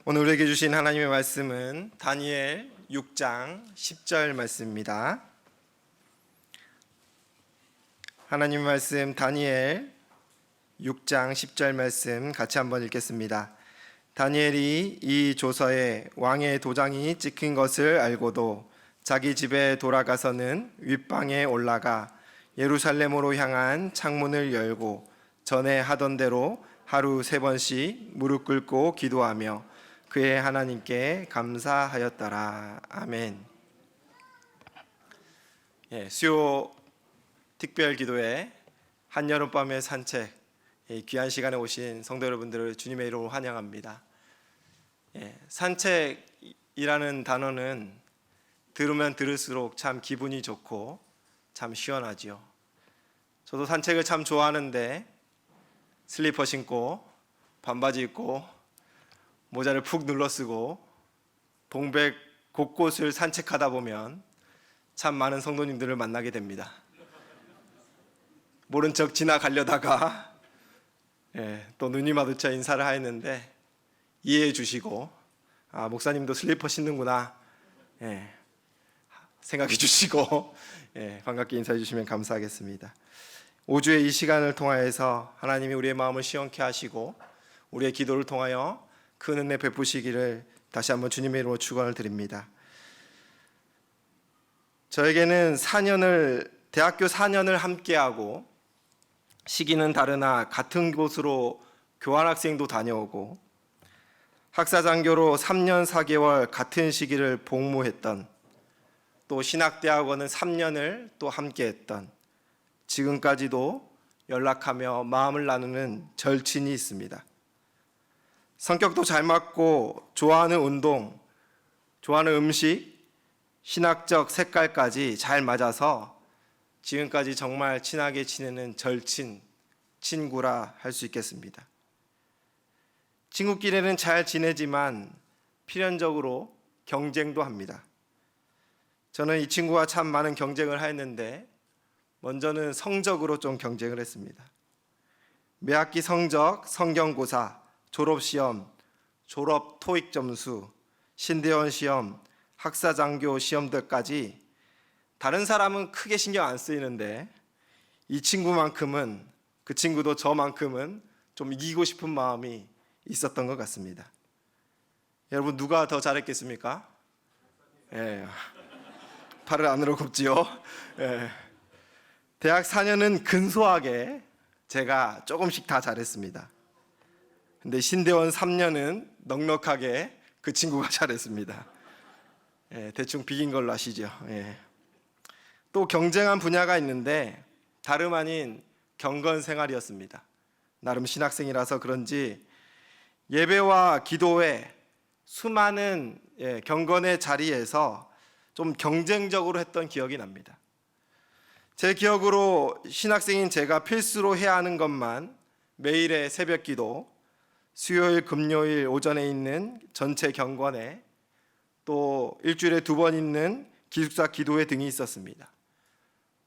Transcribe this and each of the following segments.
오늘 우리에게 주신 하나님의 말씀은 다니엘 6장 10절 말씀입니다. 하나님의 말씀 다니엘 6장 10절 말씀 같이 한번 읽겠습니다. 다니엘이 이 조서에 왕의 도장이 찍힌 것을 알고도 자기 집에 돌아가서는 윗방에 올라가 예루살렘으로 향한 창문을 열고 전에 하던 대로 하루 3번씩 무릎 꿇고 기도하며 그의 하나님께 감사하였더라. 아멘. 수요 특별 기도회 한여름밤의 산책, 귀한 시간에 오신 성도 여러분들을 주님의 이름으로 환영합니다. 산책이라는 단어는 들으면 들을수록 참 기분이 좋고 참 시원하지요. 저도 산책을 참 좋아하는데 슬리퍼 신고 반바지 입고 모자를 푹 눌러 쓰고 동백 곳곳을 산책하다 보면 참 많은 성도님들을 만나게 됩니다. 모른 척 지나가려다가 또 눈이 마주쳐 인사를 하였는데 이해해 주시고 목사님도 슬리퍼 신는구나 생각해 주시고 반갑게 인사해 주시면 감사하겠습니다. 5주의 이 시간을 통하여서 하나님이 우리의 마음을 시원케 하시고 우리의 기도를 통하여 큰 은혜 베푸시기를 다시 한번 주님의 이름으로 축원을 드립니다. 저에게는 대학교 4년을 함께하고 시기는 다르나 같은 곳으로 교환학생도 다녀오고 학사장교로 3년 4개월 같은 시기를 복무했던, 또 신학대학원은 3년을 또 함께했던, 지금까지도 연락하며 마음을 나누는 절친이 있습니다. 성격도 잘 맞고 좋아하는 운동, 좋아하는 음식, 신학적 색깔까지 잘 맞아서 지금까지 정말 친하게 지내는 절친, 친구라 할 수 있겠습니다. 친구끼리는 잘 지내지만 필연적으로 경쟁도 합니다. 저는 이 친구와 참 많은 경쟁을 했는데 먼저는 성적으로 좀 경쟁을 했습니다. 매학기 성적, 성경고사, 졸업시험, 졸업 토익 점수, 신대원 시험, 학사장교 시험들까지 다른 사람은 크게 신경 안 쓰이는데 이 친구만큼은, 그 친구도 저만큼은 좀 이기고 싶은 마음이 있었던 것 같습니다. 여러분 누가 더 잘했겠습니까? 팔을 안으로 굽지요. 대학 4년은 근소하게 제가 조금씩 다 잘했습니다. 근데 신대원 3년은 넉넉하게 그 친구가 잘했습니다. 대충 비긴 걸로 아시죠? 또 경쟁한 분야가 있는데 다름 아닌 경건 생활이었습니다. 나름 신학생이라서 그런지 예배와 기도회, 수많은 경건의 자리에서 좀 경쟁적으로 했던 기억이 납니다. 제 기억으로 신학생인 제가 필수로 해야 하는 것만 매일의 새벽 기도, 수요일, 금요일 오전에 있는 전체 경건회, 또 일주일에 2번 있는 기숙사 기도회 등이 있었습니다.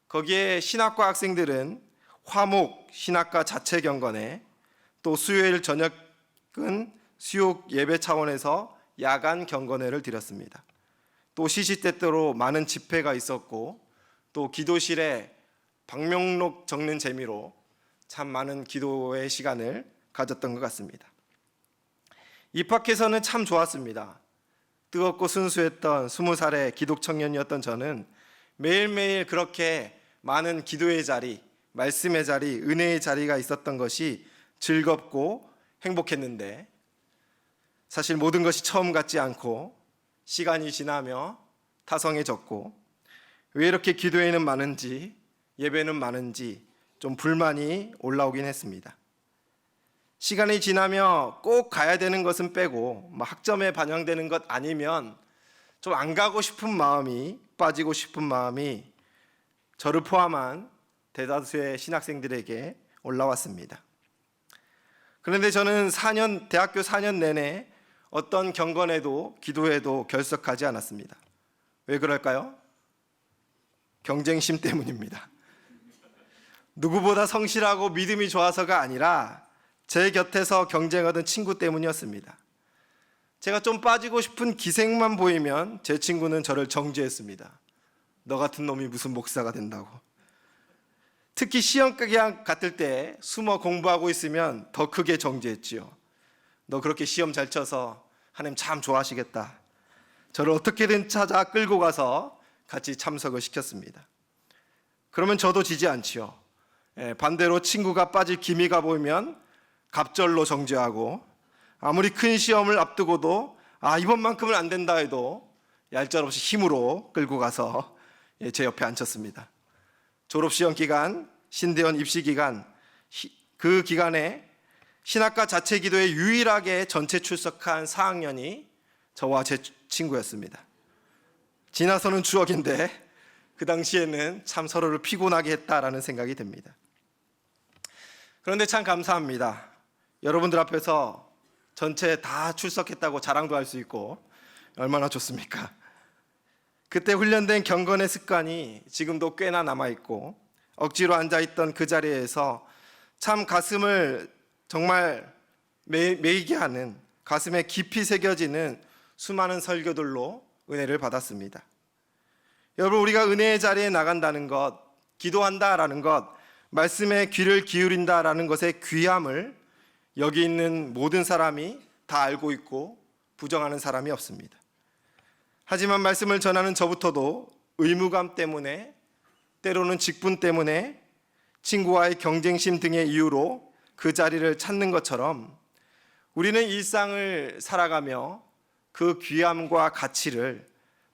거기에 신학과 학생들은 화목 신학과 자체 경건회, 또 수요일 저녁은 수요 예배 차원에서 야간 경건회를 드렸습니다. 또 시시때때로 많은 집회가 있었고 또 기도실에 방명록 적는 재미로 참 많은 기도의 시간을 가졌던 것 같습니다. 입학해서는 참 좋았습니다. 뜨겁고 순수했던 20살의 기독 청년이었던 저는 매일매일 그렇게 많은 기도의 자리, 말씀의 자리, 은혜의 자리가 있었던 것이 즐겁고 행복했는데 사실 모든 것이 처음 같지 않고 시간이 지나며 타성해졌고 왜 이렇게 기도회는 많은지 예배는 많은지 좀 불만이 올라오긴 했습니다. 시간이 지나며 꼭 가야 되는 것은 빼고 학점에 반영되는 것 아니면 좀 안 가고 싶은 마음이, 빠지고 싶은 마음이 저를 포함한 대다수의 신학생들에게 올라왔습니다. 그런데 저는 대학교 4년 내내 어떤 경건에도 기도회도 결석하지 않았습니다. 왜 그럴까요? 경쟁심 때문입니다. 누구보다 성실하고 믿음이 좋아서가 아니라 제 곁에서 경쟁하던 친구 때문이었습니다. 제가 좀 빠지고 싶은 기색만 보이면 제 친구는 저를 정죄했습니다. 너 같은 놈이 무슨 목사가 된다고. 특히 시험 기간 같을 때 숨어 공부하고 있으면 더 크게 정죄했지요. 너 그렇게 시험 잘 쳐서 하나님 참 좋아하시겠다. 저를 어떻게든 찾아 끌고 가서 같이 참석을 시켰습니다. 그러면 저도 지지 않지요. 반대로 친구가 빠질 기미가 보이면 갑절로 정죄하고, 아무리 큰 시험을 앞두고도 이번만큼은 안 된다 해도 얄짤없이 힘으로 끌고 가서 제 옆에 앉혔습니다. 졸업시험 기간, 신대원 입시 기간, 그 기간에 신학과 자체 기도에 유일하게 전체 출석한 4학년이 저와 제 친구였습니다. 지나서는 추억인데 그 당시에는 참 서로를 피곤하게 했다라는 생각이 듭니다. 그런데 참 감사합니다. 여러분들 앞에서 전체 다 출석했다고 자랑도 할 수 있고 얼마나 좋습니까? 그때 훈련된 경건의 습관이 지금도 꽤나 남아있고, 억지로 앉아있던 그 자리에서 참 가슴을 정말 메이게 하는, 가슴에 깊이 새겨지는 수많은 설교들로 은혜를 받았습니다. 여러분, 우리가 은혜의 자리에 나간다는 것, 기도한다라는 것, 말씀에 귀를 기울인다라는 것의 귀함을 여기 있는 모든 사람이 다 알고 있고 부정하는 사람이 없습니다. 하지만 말씀을 전하는 저부터도 의무감 때문에, 때로는 직분 때문에, 친구와의 경쟁심 등의 이유로 그 자리를 찾는 것처럼 우리는 일상을 살아가며 그 귀함과 가치를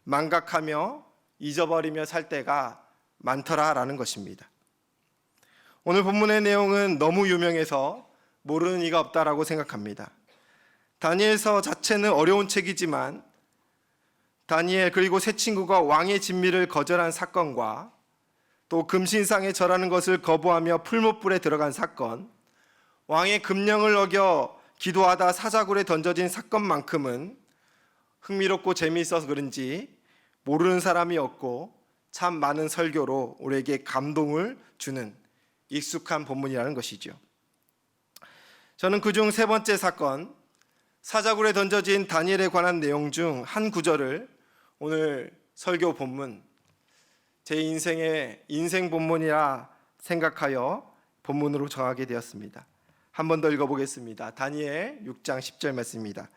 망각하며 잊어버리며 살 때가 많더라라는 것입니다. 오늘 본문의 내용은 너무 유명해서 모르는 이가 없다라고 생각합니다. 다니엘서 자체는 어려운 책이지만 다니엘 그리고 세 친구가 왕의 진미를 거절한 사건과 또 금신상에 절하는 것을 거부하며 풀무불에 들어간 사건, 왕의 금령을 어겨 기도하다 사자굴에 던져진 사건만큼은 흥미롭고 재미있어서 그런지 모르는 사람이 없고 참 많은 설교로 우리에게 감동을 주는 익숙한 본문이라는 것이죠. 저는 그중 세 번째 사건, 사자굴에 던져진 다니엘에 관한 내용 중 한 구절을 오늘 설교 본문, 제 인생의 인생 본문이라 생각하여 본문으로 정하게 되었습니다. 한 번 더 읽어보겠습니다. 다니엘 6장 10절 말씀입니다.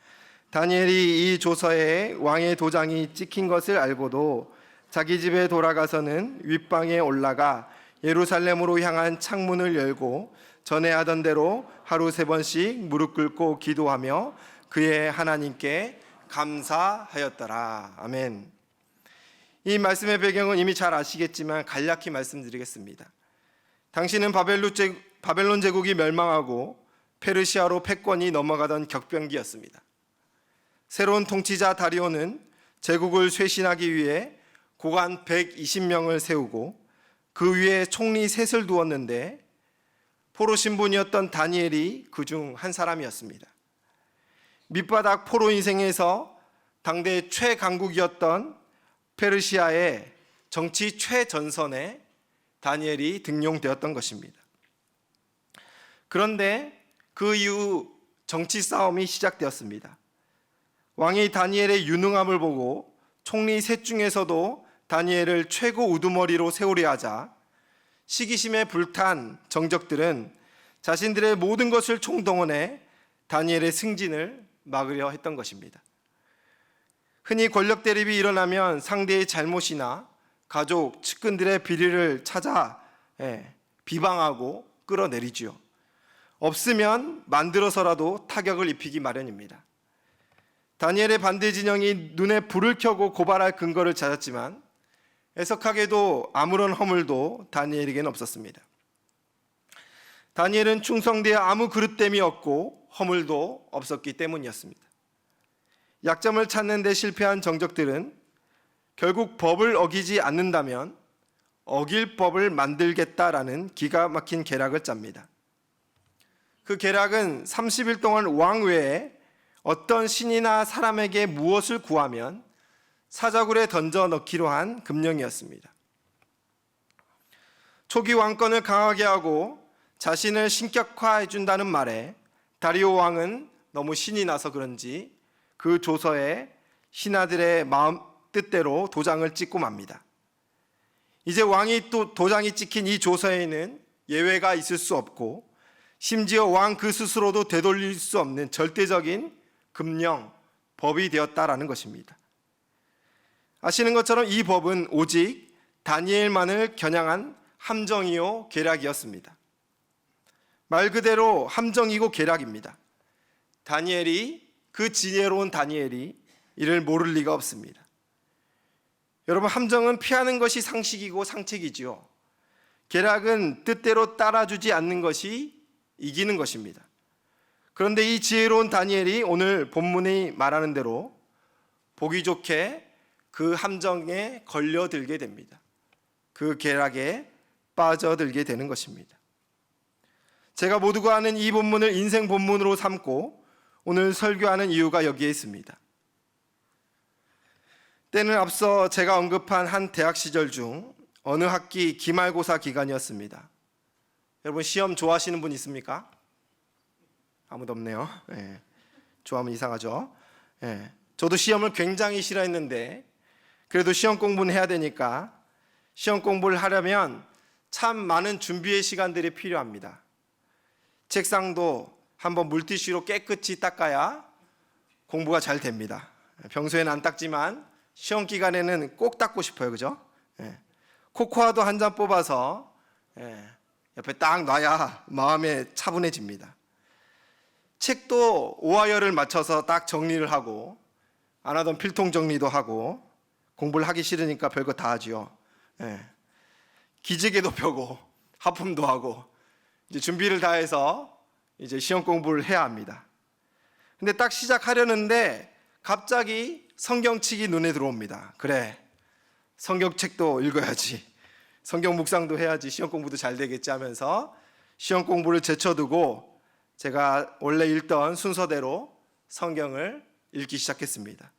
다니엘이 이 조서에 왕의 도장이 찍힌 것을 알고도 자기 집에 돌아가서는 윗방에 올라가 예루살렘으로 향한 창문을 열고 전에 하던 대로 하루 3번씩 무릎 꿇고 기도하며 그의 하나님께 감사하였더라. 아멘. 이 말씀의 배경은 이미 잘 아시겠지만 간략히 말씀드리겠습니다. 당시는 바벨론 제국이 멸망하고 페르시아로 패권이 넘어가던 격변기였습니다. 새로운 통치자 다리오는 제국을 쇄신하기 위해 고관 120명을 세우고 그 위에 총리 셋을 두었는데 포로 신분이었던 다니엘이 그중 한 사람이었습니다. 밑바닥 포로 인생에서 당대 최강국이었던 페르시아의 정치 최전선에 다니엘이 등용되었던 것입니다. 그런데 그 이후 정치 싸움이 시작되었습니다. 왕이 다니엘의 유능함을 보고 총리 셋 중에서도 다니엘을 최고 우두머리로 세우려 하자 시기심에 불탄 정적들은 자신들의 모든 것을 총동원해 다니엘의 승진을 막으려 했던 것입니다. 흔히 권력 대립이 일어나면 상대의 잘못이나 가족, 측근들의 비리를 찾아 비방하고 끌어내리지요. 없으면 만들어서라도 타격을 입히기 마련입니다. 다니엘의 반대 진영이 눈에 불을 켜고 고발할 근거를 찾았지만 애석하게도 아무런 허물도 다니엘에게는 없었습니다. 다니엘은 충성되어 아무 그릇됨이 없고 허물도 없었기 때문이었습니다. 약점을 찾는 데 실패한 정적들은 결국 법을 어기지 않는다면 어길 법을 만들겠다라는 기가 막힌 계략을 짭니다. 그 계략은 30일 동안 왕 외에 어떤 신이나 사람에게 무엇을 구하면 사자굴에 던져 넣기로 한 금령이었습니다. 초기 왕권을 강하게 하고 자신을 신격화해 준다는 말에 다리오 왕은 너무 신이 나서 그런지 그 조서에 신하들의 마음 뜻대로 도장을 찍고 맙니다. 이제 왕이 또 도장이 찍힌 이 조서에는 예외가 있을 수 없고 심지어 왕 그 스스로도 되돌릴 수 없는 절대적인 금령, 법이 되었다라는 것입니다. 아시는 것처럼 이 법은 오직 다니엘만을 겨냥한 함정이요 계략이었습니다. 말 그대로 함정이고 계략입니다. 그 지혜로운 다니엘이 이를 모를 리가 없습니다. 여러분, 함정은 피하는 것이 상식이고 상책이지요. 계략은 뜻대로 따라주지 않는 것이 이기는 것입니다. 그런데 이 지혜로운 다니엘이 오늘 본문이 말하는 대로 보기 좋게 그 함정에 걸려들게 됩니다. 그 계략에 빠져들게 되는 것입니다. 제가 모두가 아는 이 본문을 인생 본문으로 삼고 오늘 설교하는 이유가 여기에 있습니다. 때는 앞서 제가 언급한 한 대학 시절 중 어느 학기 기말고사 기간이었습니다. 여러분, 시험 좋아하시는 분 있습니까? 아무도 없네요. 예. 좋아하면 이상하죠. 예. 저도 시험을 굉장히 싫어했는데 그래도 시험 공부는 해야 되니까 시험 공부를 하려면 참 많은 준비의 시간들이 필요합니다. 책상도 한번 물티슈로 깨끗이 닦아야 공부가 잘 됩니다. 평소에는 안 닦지만 시험 기간에는 꼭 닦고 싶어요. 그죠? 예. 코코아도 한 잔 뽑아서 옆에 딱 놔야 마음에 차분해집니다. 책도 오하열을 맞춰서 딱 정리를 하고 안 하던 필통 정리도 하고 공부를 하기 싫으니까 별거 다 하지요. 기지개도 펴고 하품도 하고 이제 준비를 다 해서 이제 시험 공부를 해야 합니다. 근데 딱 시작하려는데 갑자기 성경책이 눈에 들어옵니다. 그래, 성경책도 읽어야지, 성경 묵상도 해야지, 시험 공부도 잘 되겠지 하면서 시험 공부를 제쳐두고 제가 원래 읽던 순서대로 성경을 읽기 시작했습니다.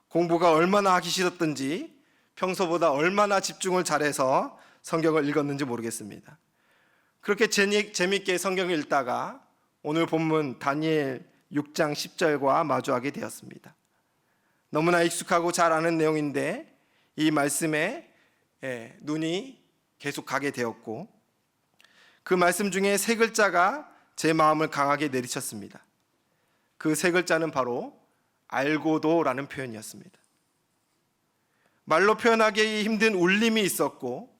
공부가 얼마나 하기 싫었던지 평소보다 얼마나 집중을 잘해서 성경을 읽었는지 모르겠습니다. 그렇게 재미있게 성경을 읽다가 오늘 본문 다니엘 6장 10절과 마주하게 되었습니다. 너무나 익숙하고 잘 아는 내용인데 이 말씀에 눈이 계속 가게 되었고 그 말씀 중에 세 글자가 제 마음을 강하게 내리쳤습니다. 그 세 글자는 바로 알고도라는 표현이었습니다. 말로 표현하기 힘든 울림이 있었고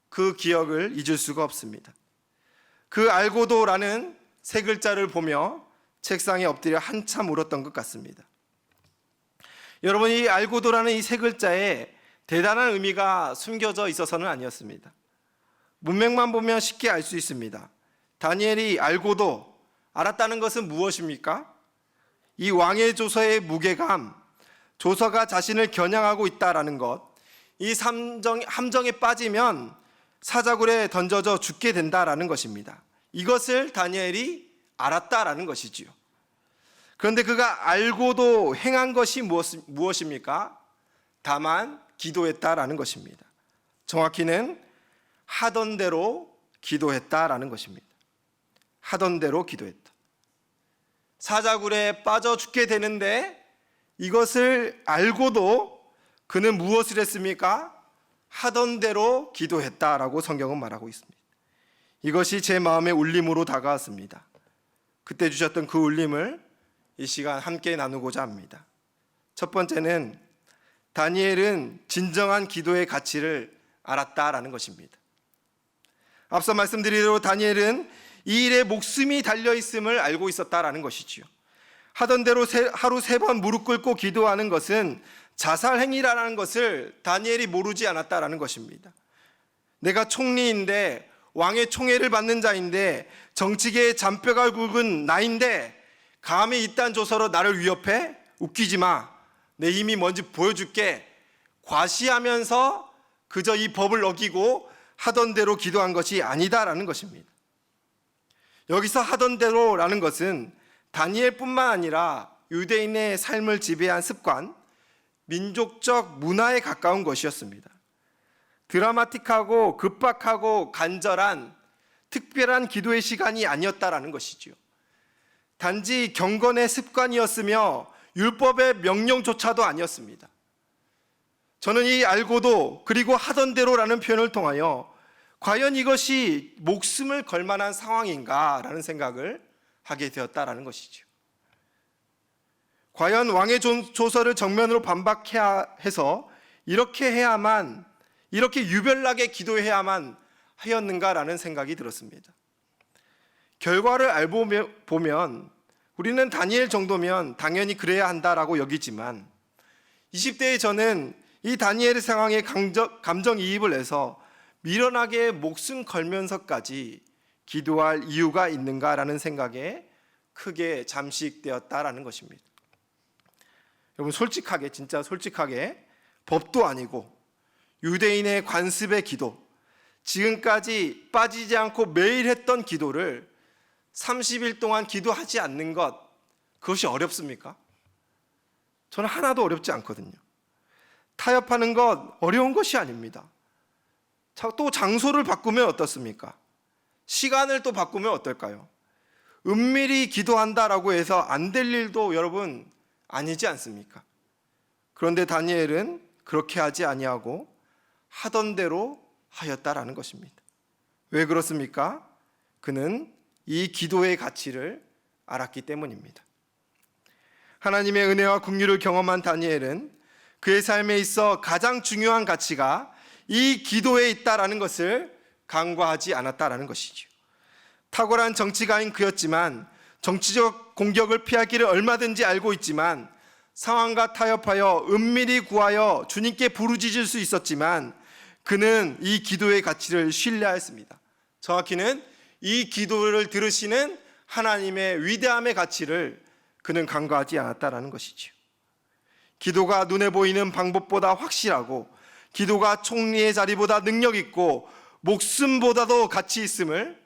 그 기억을 잊을 수가 없습니다. 그 알고도라는 세 글자를 보며 책상에 엎드려 한참 울었던 것 같습니다. 여러분, 이 알고도라는 이 세 글자에 대단한 의미가 숨겨져 있어서는 아니었습니다. 문맥만 보면 쉽게 알 수 있습니다. 다니엘이 알고도 알았다는 것은 무엇입니까? 이 왕의 조서의 무게감, 조서가 자신을 겨냥하고 있다라는 것, 이 함정에 빠지면 사자굴에 던져져 죽게 된다라는 것입니다. 이것을 다니엘이 알았다라는 것이지요. 그런데 그가 알고도 행한 것이 무엇입니까? 다만 기도했다라는 것입니다. 정확히는 하던 대로 기도했다라는 것입니다. 하던 대로 기도했다. 사자굴에 빠져 죽게 되는데 이것을 알고도 그는 무엇을 했습니까? 하던 대로 기도했다라고 성경은 말하고 있습니다. 이것이 제 마음의 울림으로 다가왔습니다. 그때 주셨던 그 울림을 이 시간 함께 나누고자 합니다. 첫 번째는 다니엘은 진정한 기도의 가치를 알았다라는 것입니다. 앞서 말씀드린 대로 다니엘은 이 일에 목숨이 달려있음을 알고 있었다라는 것이지요. 하던 대로 하루 3번 무릎 꿇고 기도하는 것은 자살행위라는 것을 다니엘이 모르지 않았다라는 것입니다. 내가 총리인데 왕의 총애를 받는 자인데 정치계의 잔뼈가 굵은 나인데 감히 이딴 조서로 나를 위협해? 웃기지 마. 내 힘이 뭔지 보여줄게. 과시하면서 그저 이 법을 어기고 하던 대로 기도한 것이 아니다라는 것입니다. 여기서 하던 대로라는 것은 다니엘뿐만 아니라 유대인의 삶을 지배한 습관, 민족적 문화에 가까운 것이었습니다. 드라마틱하고 급박하고 간절한 특별한 기도의 시간이 아니었다라는 것이지요. 단지 경건의 습관이었으며 율법의 명령조차도 아니었습니다. 저는 이 알고도 그리고 하던 대로라는 표현을 통하여 과연 이것이 목숨을 걸 만한 상황인가라는 생각을 하게 되었다라는 것이죠. 과연 왕의 조서를 정면으로 반박해야 해서 이렇게 해야만, 이렇게 유별나게 기도해야만 하였는가라는 생각이 들었습니다. 결과를 알고 보면 우리는 다니엘 정도면 당연히 그래야 한다라고 여기지만 20대의 저는 이 다니엘의 상황에 감정이입을 해서 미련하게 목숨 걸면서까지 기도할 이유가 있는가라는 생각에 크게 잠식되었다라는 것입니다. 여러분, 솔직하게, 진짜 솔직하게, 법도 아니고 유대인의 관습의 기도, 지금까지 빠지지 않고 매일 했던 기도를 30일 동안 기도하지 않는 것, 그것이 어렵습니까? 저는 하나도 어렵지 않거든요. 타협하는 것 어려운 것이 아닙니다. 또 장소를 바꾸면 어떻습니까? 시간을 또 바꾸면 어떨까요? 은밀히 기도한다라고 해서 안 될 일도 여러분 아니지 않습니까? 그런데 다니엘은 그렇게 하지 아니하고 하던 대로 하였다라는 것입니다. 왜 그렇습니까? 그는 이 기도의 가치를 알았기 때문입니다. 하나님의 은혜와 긍휼을 경험한 다니엘은 그의 삶에 있어 가장 중요한 가치가 이 기도에 있다라는 것을 간과하지 않았다라는 것이죠. 탁월한 정치가인 그였지만 정치적 공격을 피하기를 얼마든지 알고 있지만 상황과 타협하여 은밀히 구하여 주님께 부르짖을 수 있었지만 그는 이 기도의 가치를 신뢰하였습니다. 정확히는 이 기도를 들으시는 하나님의 위대함의 가치를 그는 간과하지 않았다라는 것이죠. 기도가 눈에 보이는 방법보다 확실하고 기도가 총리의 자리보다 능력 있고 목숨보다도 가치 있음을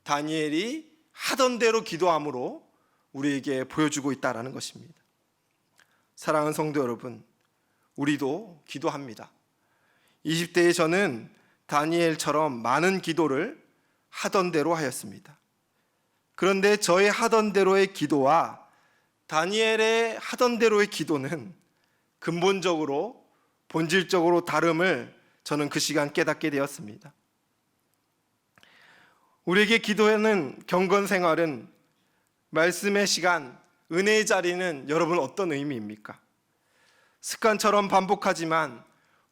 다니엘이 하던 대로 기도함으로 우리에게 보여주고 있다는 것입니다. 사랑하는 성도 여러분, 우리도 기도합니다. 20대의 저는 다니엘처럼 많은 기도를 하던 대로 하였습니다. 그런데 저의 하던 대로의 기도와 다니엘의 하던 대로의 기도는 근본적으로 본질적으로 다름을 저는 그 시간 깨닫게 되었습니다. 우리에게 기도하는 경건 생활은, 말씀의 시간, 은혜의 자리는 여러분 어떤 의미입니까? 습관처럼 반복하지만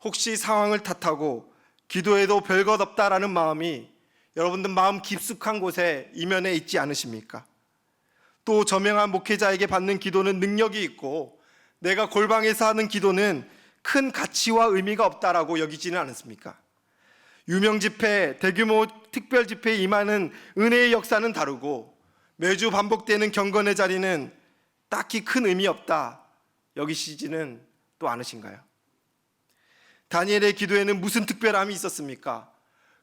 혹시 상황을 탓하고 기도해도 별것 없다라는 마음이 여러분들 마음 깊숙한 곳에 이면에 있지 않으십니까? 또 저명한 목회자에게 받는 기도는 능력이 있고 내가 골방에서 하는 기도는 큰 가치와 의미가 없다라고 여기지는 않습니까? 유명 집회, 대규모 특별 집회에 임하는 은혜의 역사는 다르고 매주 반복되는 경건의 자리는 딱히 큰 의미 없다 여기시지는 또 않으신가요? 다니엘의 기도에는 무슨 특별함이 있었습니까?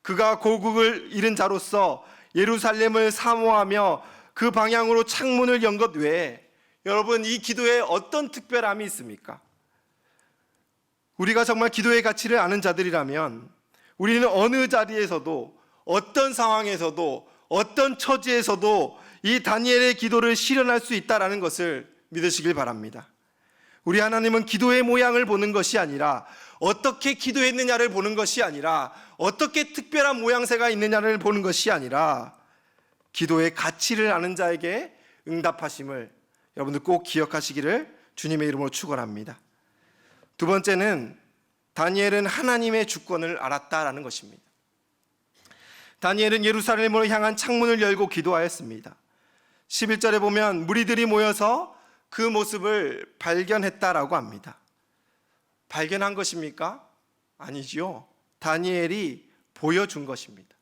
그가 고국을 잃은 자로서 예루살렘을 사모하며 그 방향으로 창문을 연 것 외에 여러분, 이 기도에 어떤 특별함이 있습니까? 우리가 정말 기도의 가치를 아는 자들이라면 우리는 어느 자리에서도, 어떤 상황에서도, 어떤 처지에서도 이 다니엘의 기도를 실현할 수 있다는 것을 믿으시길 바랍니다. 우리 하나님은 기도의 모양을 보는 것이 아니라, 어떻게 기도했느냐를 보는 것이 아니라, 어떻게 특별한 모양새가 있느냐를 보는 것이 아니라 기도의 가치를 아는 자에게 응답하심을 여러분들 꼭 기억하시기를 주님의 이름으로 축원합니다. 두 번째는 다니엘은 하나님의 주권을 알았다라는 것입니다. 다니엘은 예루살렘으로 향한 창문을 열고 기도하였습니다. 11절에 보면 무리들이 모여서 그 모습을 발견했다라고 합니다. 발견한 것입니까? 아니지요. 다니엘이 보여준 것입니다.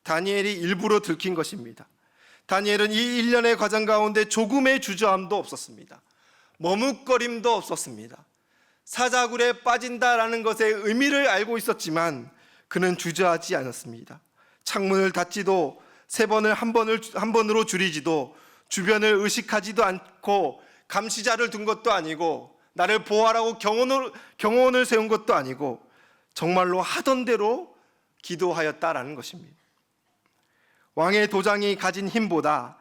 다니엘이 일부러 들킨 것입니다. 다니엘은 이 1년의 과정 가운데 조금의 주저함도 없었습니다. 머뭇거림도 없었습니다. 사자굴에 빠진다라는 것의 의미를 알고 있었지만 그는 주저하지 않았습니다. 창문을 닫지도, 세 번을 한 번으로 줄이지도, 주변을 의식하지도 않고 감시자를 둔 것도 아니고 나를 보호하라고 경호원을 세운 것도 아니고 정말로 하던 대로 기도하였다라는 것입니다. 왕의 도장이 가진 힘보다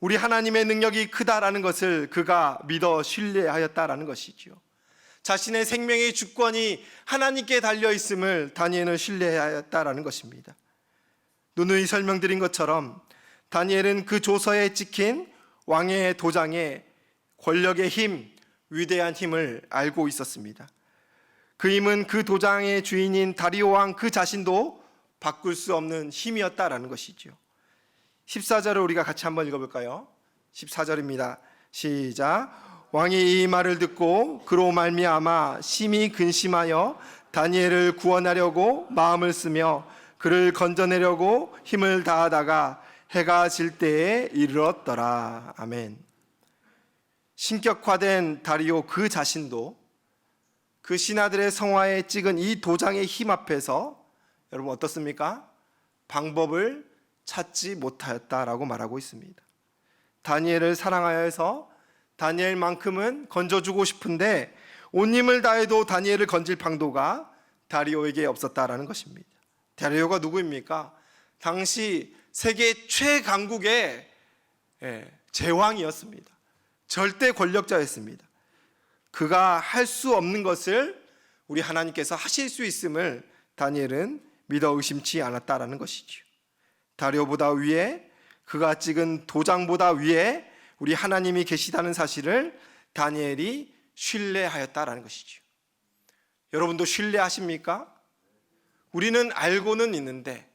우리 하나님의 능력이 크다라는 것을 그가 믿어 신뢰하였다라는 것이지요. 자신의 생명의 주권이 하나님께 달려 있음을 다니엘은 신뢰하였다라는 것입니다. 누누이 설명드린 것처럼 다니엘은 그 조서에 찍힌 왕의 도장의 권력의 힘, 위대한 힘을 알고 있었습니다. 그 힘은 그 도장의 주인인 다리오 왕 그 자신도 바꿀 수 없는 힘이었다라는 것이죠. 14절을 우리가 같이 한번 읽어볼까요? 14절입니다. 시작. 왕이 이 말을 듣고 그로 말미암아 심히 근심하여 다니엘을 구원하려고 마음을 쓰며 그를 건져내려고 힘을 다하다가 해가 질 때에 이르렀더라. 아멘. 신격화된 다리오 그 자신도 그 신하들의 성화에 찍은 이 도장의 힘 앞에서 여러분 어떻습니까? 방법을 찾지 못하였다라고 말하고 있습니다. 다니엘을 사랑하여서 다니엘만큼은 건져주고 싶은데 온 힘을 다해도 다니엘을 건질 방도가 다리오에게 없었다라는 것입니다. 다리오가 누구입니까? 당시 세계 최강국의 제왕이었습니다. 절대 권력자였습니다. 그가 할 수 없는 것을 우리 하나님께서 하실 수 있음을 다니엘은 믿어 의심치 않았다라는 것이지요. 다리오보다 위에, 그가 찍은 도장보다 위에 우리 하나님이 계시다는 사실을 다니엘이 신뢰하였다라는 것이지요. 여러분도 신뢰하십니까? 우리는 알고는 있는데,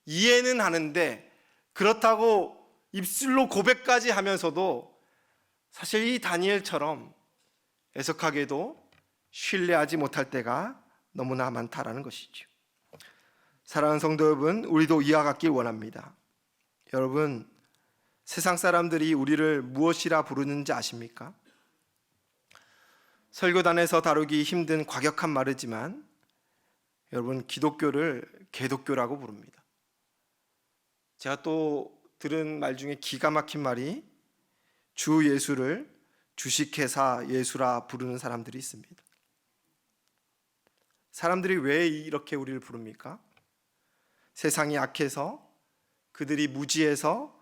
이해는 하는데, 그렇다고 입술로 고백까지 하면서도 사실 이 다니엘처럼 애석하게도 신뢰하지 못할 때가 너무나 많다라는 것이죠. 사랑하는 성도 여러분, 우리도 이와 같길 원합니다. 여러분, 세상 사람들이 우리를 무엇이라 부르는지 아십니까? 설교단에서 다루기 힘든 과격한 말이지만 여러분, 기독교를 개독교라고 부릅니다. 제가 또 들은 말 중에 기가 막힌 말이 주 예수를 주식회사 예수라 부르는 사람들이 있습니다. 사람들이 왜 이렇게 우리를 부릅니까? 세상이 악해서, 그들이 무지해서,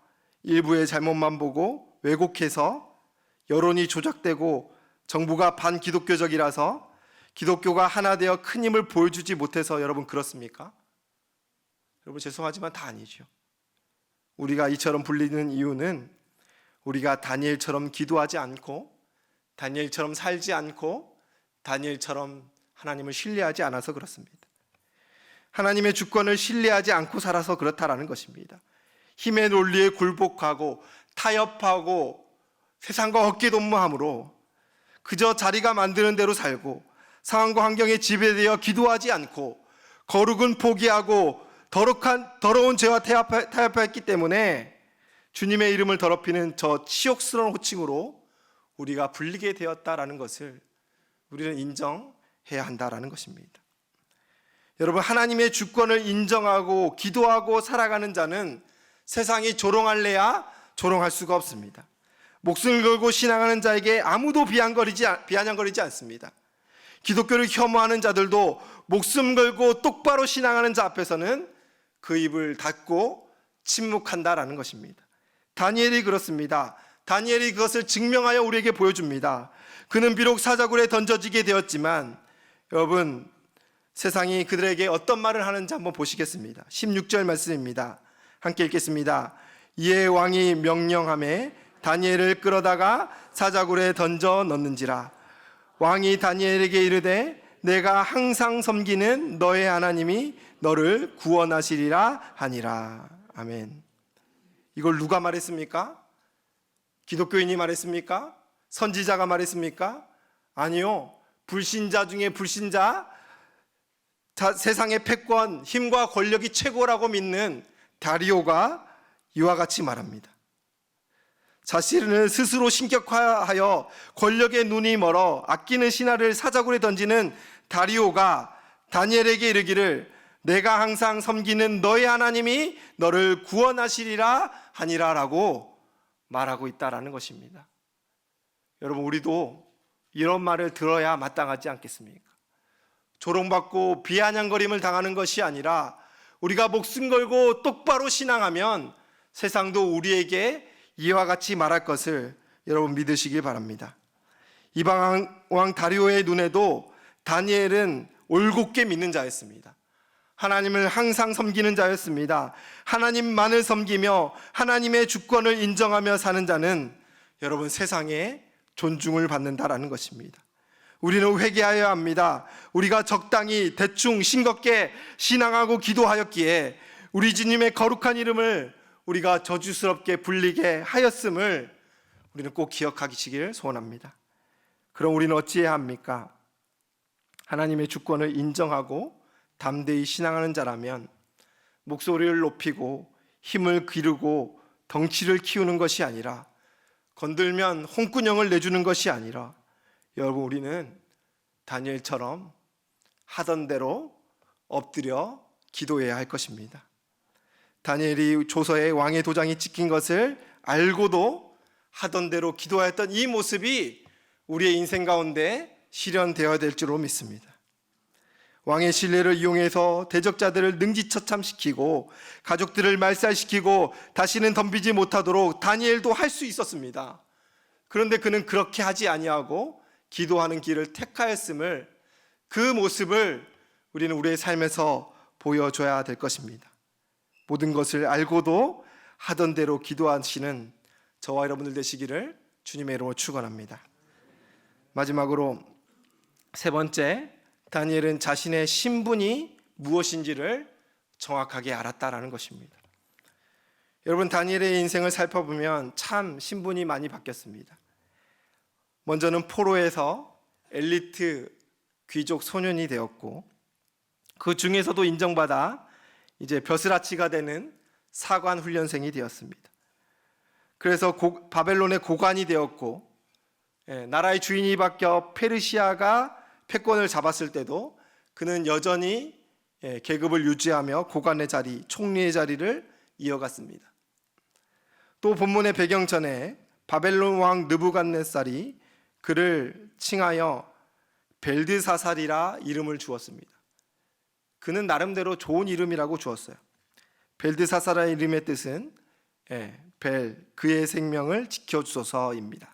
일부의 잘못만 보고 왜곡해서, 여론이 조작되고 정부가 반기독교적이라서, 기독교가 하나 되어 큰 힘을 보여주지 못해서 여러분 그렇습니까? 여러분 죄송하지만 다 아니죠. 우리가 이처럼 불리는 이유는 우리가 다니엘처럼 기도하지 않고, 다니엘처럼 살지 않고, 다니엘처럼 하나님을 신뢰하지 않아서 그렇습니다. 하나님의 주권을 신뢰하지 않고 살아서 그렇다라는 것입니다. 힘의 논리에 굴복하고 타협하고 세상과 어깨동무함으로 그저 자리가 만드는 대로 살고 상황과 환경에 지배되어 기도하지 않고 거룩은 포기하고 더러운 죄와 타협했기 때문에 주님의 이름을 더럽히는 저 치욕스러운 호칭으로 우리가 불리게 되었다라는 것을 우리는 인정해야 한다라는 것입니다. 여러분, 하나님의 주권을 인정하고 기도하고 살아가는 자는 세상이 조롱할래야 조롱할 수가 없습니다. 목숨을 걸고 신앙하는 자에게 아무도 비아냥거리지 않습니다. 기독교를 혐오하는 자들도 목숨 걸고 똑바로 신앙하는 자 앞에서는 그 입을 닫고 침묵한다라는 것입니다. 다니엘이 그렇습니다. 다니엘이 그것을 증명하여 우리에게 보여줍니다. 그는 비록 사자굴에 던져지게 되었지만 여러분, 세상이 그들에게 어떤 말을 하는지 한번 보시겠습니다. 16절 말씀입니다. 함께 읽겠습니다. 이에 왕이 명령하매 다니엘을 끌어다가 사자굴에 던져 넣는지라. 왕이 다니엘에게 이르되 내가 항상 섬기는 너의 하나님이 너를 구원하시리라 하니라. 아멘. 이걸 누가 말했습니까? 기독교인이 말했습니까? 선지자가 말했습니까? 아니요. 불신자 중에 불신자, 세상의 패권, 힘과 권력이 최고라고 믿는 다리오가 이와 같이 말합니다. 자신을 스스로 신격화하여 권력의 눈이 멀어 아끼는 신하를 사자굴에 던지는 다리오가 다니엘에게 이르기를 내가 항상 섬기는 너의 하나님이 너를 구원하시리라 하니라라고 말하고 있다라는 것입니다. 여러분, 우리도 이런 말을 들어야 마땅하지 않겠습니까? 조롱받고 비아냥거림을 당하는 것이 아니라 우리가 목숨 걸고 똑바로 신앙하면 세상도 우리에게 이와 같이 말할 것을 여러분 믿으시길 바랍니다. 이방 왕 다리오의 눈에도 다니엘은 올곧게 믿는 자였습니다. 하나님을 항상 섬기는 자였습니다. 하나님만을 섬기며 하나님의 주권을 인정하며 사는 자는 여러분 세상에 존중을 받는다라는 것입니다. 우리는 회개하여야 합니다. 우리가 적당히 대충 싱겁게 신앙하고 기도하였기에 우리 주님의 거룩한 이름을 우리가 저주스럽게 불리게 하였음을 우리는 꼭 기억하시길 소원합니다. 그럼 우리는 어찌해야 합니까? 하나님의 주권을 인정하고 담대히 신앙하는 자라면 목소리를 높이고 힘을 기르고 덩치를 키우는 것이 아니라, 건들면 홍군형을 내주는 것이 아니라, 여러분 우리는 다니엘처럼 하던 대로 엎드려 기도해야 할 것입니다. 다니엘이 조서에 왕의 도장이 찍힌 것을 알고도 하던 대로 기도하였던 이 모습이 우리의 인생 가운데 실현되어야 될 줄로 믿습니다. 왕의 신뢰를 이용해서 대적자들을 능지처참시키고 가족들을 말살시키고 다시는 덤비지 못하도록 다니엘도 할 수 있었습니다. 그런데 그는 그렇게 하지 아니하고 기도하는 길을 택하였음을, 그 모습을 우리는 우리의 삶에서 보여줘야 될 것입니다. 모든 것을 알고도 하던 대로 기도하시는 저와 여러분들 되시기를 주님의 이름으로 축원합니다. 마지막으로 세 번째, 다니엘은 자신의 신분이 무엇인지를 정확하게 알았다라는 것입니다. 여러분, 다니엘의 인생을 살펴보면 참 신분이 많이 바뀌었습니다. 먼저는 포로에서 엘리트 귀족 소년이 되었고, 그 중에서도 인정받아 이제 벼슬아치가 되는 사관 훈련생이 되었습니다. 그래서 바벨론의 고관이 되었고, 나라의 주인이 바뀌어 페르시아가 패권을 잡았을 때도 그는 여전히 계급을 유지하며 고관의 자리, 총리의 자리를 이어갔습니다. 또 본문의 배경 전에 바벨론 왕 느부갓네살이 그를 칭하여 벨드사살이라 이름을 주었습니다. 그는 나름대로 좋은 이름이라고 주었어요. 벨드사살의 이름의 뜻은 벨, 그의 생명을 지켜주소서입니다.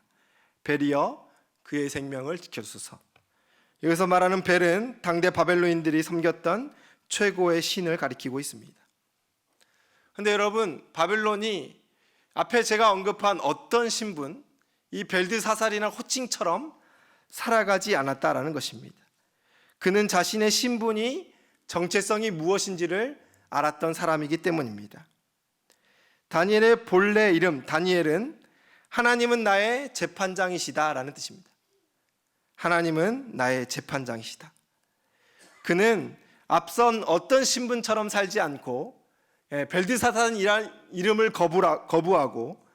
벨이여, 그의 생명을 지켜주소서. 여기서 말하는 벨은 당대 바벨론인들이 섬겼던 최고의 신을 가리키고 있습니다. 그런데 여러분, 바벨론이 앞에 제가 언급한 어떤 신분, 이 벨드사살이나 호칭처럼 살아가지 않았다라는 것입니다. 그는 자신의 신분이, 정체성이 무엇인지를 알았던 사람이기 때문입니다. 다니엘의 본래 이름 다니엘은 하나님은 나의 재판장이시다 라는 뜻입니다. 하나님은 나의 재판장이시다. 그는 앞선 어떤 신분처럼 살지 않고 벨드사살이라는 이름을 거부하고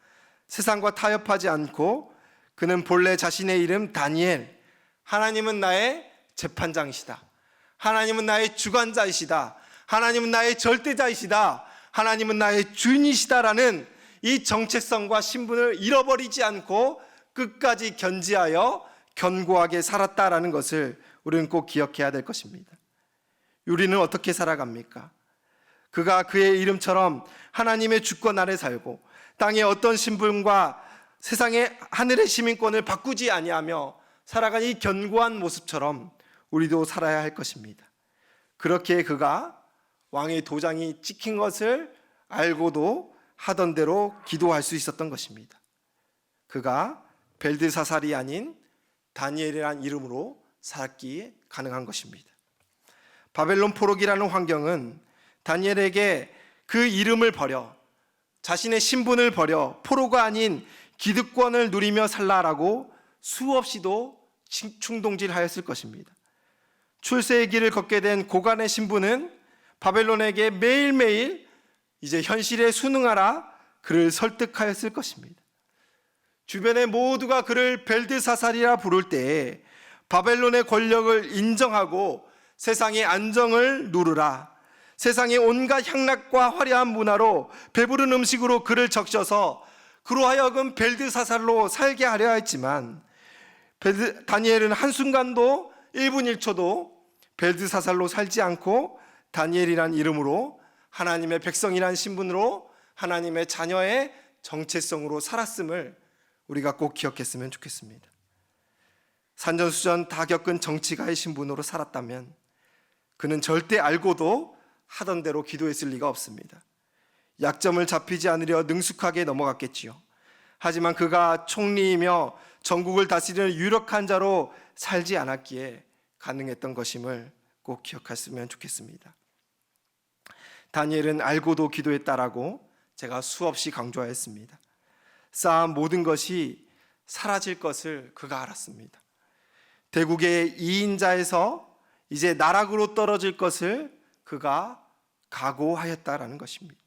세상과 타협하지 않고, 그는 본래 자신의 이름 다니엘, 하나님은 나의 재판장이시다, 하나님은 나의 주관자이시다, 하나님은 나의 절대자이시다, 하나님은 나의 주인이시다라는 이 정체성과 신분을 잃어버리지 않고 끝까지 견지하여 견고하게 살았다라는 것을 우리는 꼭 기억해야 될 것입니다. 우리는 어떻게 살아갑니까? 그가 그의 이름처럼 하나님의 주권 아래 살고 땅의 어떤 신분과 세상의 하늘의 시민권을 바꾸지 아니하며 살아간 이 견고한 모습처럼 우리도 살아야 할 것입니다. 그렇게 그가 왕의 도장이 찍힌 것을 알고도 하던 대로 기도할 수 있었던 것입니다. 그가 벨드사살이 아닌 다니엘이라는 이름으로 살기 가능한 것입니다. 바벨론 포로기라는 환경은 다니엘에게 그 이름을 버려, 자신의 신분을 버려 포로가 아닌 기득권을 누리며 살라라고 수없이도 충동질하였을 것입니다. 출세의 길을 걷게 된 고관의 신분은 바벨론에게 매일매일 이제 현실에 순응하라 그를 설득하였을 것입니다. 주변의 모두가 그를 벨드사살이라 부를 때에 바벨론의 권력을 인정하고 세상의 안정을 누르라, 세상의 온갖 향락과 화려한 문화로 배부른 음식으로 그를 적셔서 그로 하여금 벨드사살로 살게 하려 했지만, 다니엘은 한순간도 1분 1초도 벨드사살로 살지 않고 다니엘이란 이름으로, 하나님의 백성이란 신분으로 하나님의 자녀의 정체성으로 살았음을 우리가 꼭 기억했으면 좋겠습니다. 산전수전 다 겪은 정치가의 신분으로 살았다면 그는 절대 알고도 하던 대로 기도했을 리가 없습니다. 약점을 잡히지 않으려 능숙하게 넘어갔겠지요. 하지만 그가 총리이며 전국을 다스리는 유력한 자로 살지 않았기에 가능했던 것임을 꼭 기억했으면 좋겠습니다. 다니엘은 알고도 기도했다라고 제가 수없이 강조하였습니다. 쌓은 모든 것이 사라질 것을 그가 알았습니다. 대국의 2인자에서 이제 나락으로 떨어질 것을 그가 각오하였다라는 것입니다.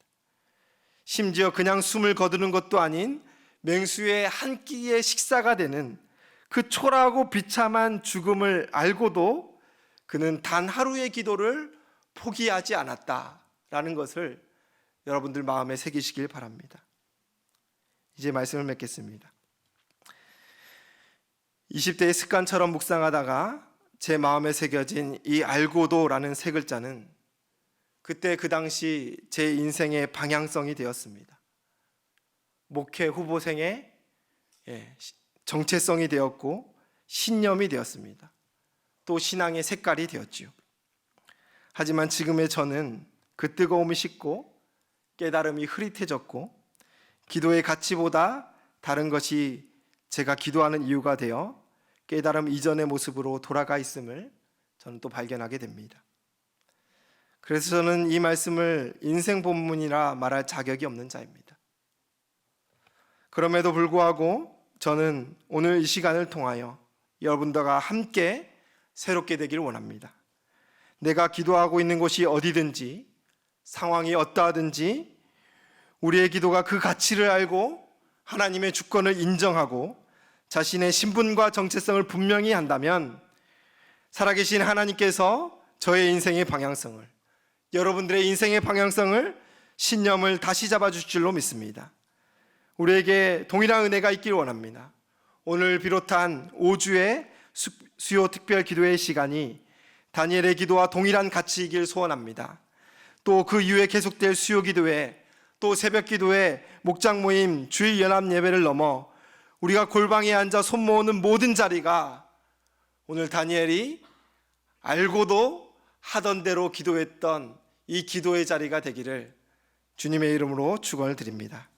심지어 그냥 숨을 거두는 것도 아닌 맹수의 한 끼의 식사가 되는 그 초라하고 비참한 죽음을 알고도 그는 단 하루의 기도를 포기하지 않았다라는 것을 여러분들 마음에 새기시길 바랍니다. 이제 말씀을 맺겠습니다. 20대의 습관처럼 묵상하다가 제 마음에 새겨진 이 알고도라는 세 글자는 그때 그 당시 제 인생의 방향성이 되었습니다. 목회 후보생의 정체성이 되었고 신념이 되었습니다. 또 신앙의 색깔이 되었지요. 하지만 지금의 저는 그 뜨거움이 식고 깨달음이 흐릿해졌고 기도의 가치보다 다른 것이 제가 기도하는 이유가 되어 깨달음 이전의 모습으로 돌아가 있음을 저는 또 발견하게 됩니다. 그래서 저는 이 말씀을 인생 본문이라 말할 자격이 없는 자입니다. 그럼에도 불구하고 저는 오늘 이 시간을 통하여 여러분들과 함께 새롭게 되기를 원합니다. 내가 기도하고 있는 곳이 어디든지 상황이 어떠하든지 우리의 기도가 그 가치를 알고 하나님의 주권을 인정하고 자신의 신분과 정체성을 분명히 한다면 살아계신 하나님께서 저의 인생의 방향성을, 여러분들의 인생의 방향성을, 신념을 다시 잡아주실 줄로 믿습니다. 우리에게 동일한 은혜가 있길 원합니다. 오늘 비롯한 5주의 수요 특별 기도의 시간이 다니엘의 기도와 동일한 가치이길 소원합니다. 또 그 이후에 계속될 수요 기도회, 또 새벽 기도회, 목장 모임, 주일 연합 예배를 넘어 우리가 골방에 앉아 손 모으는 모든 자리가 오늘 다니엘이 알고도 하던 대로 기도했던 이 기도의 자리가 되기를 주님의 이름으로 축원을 드립니다.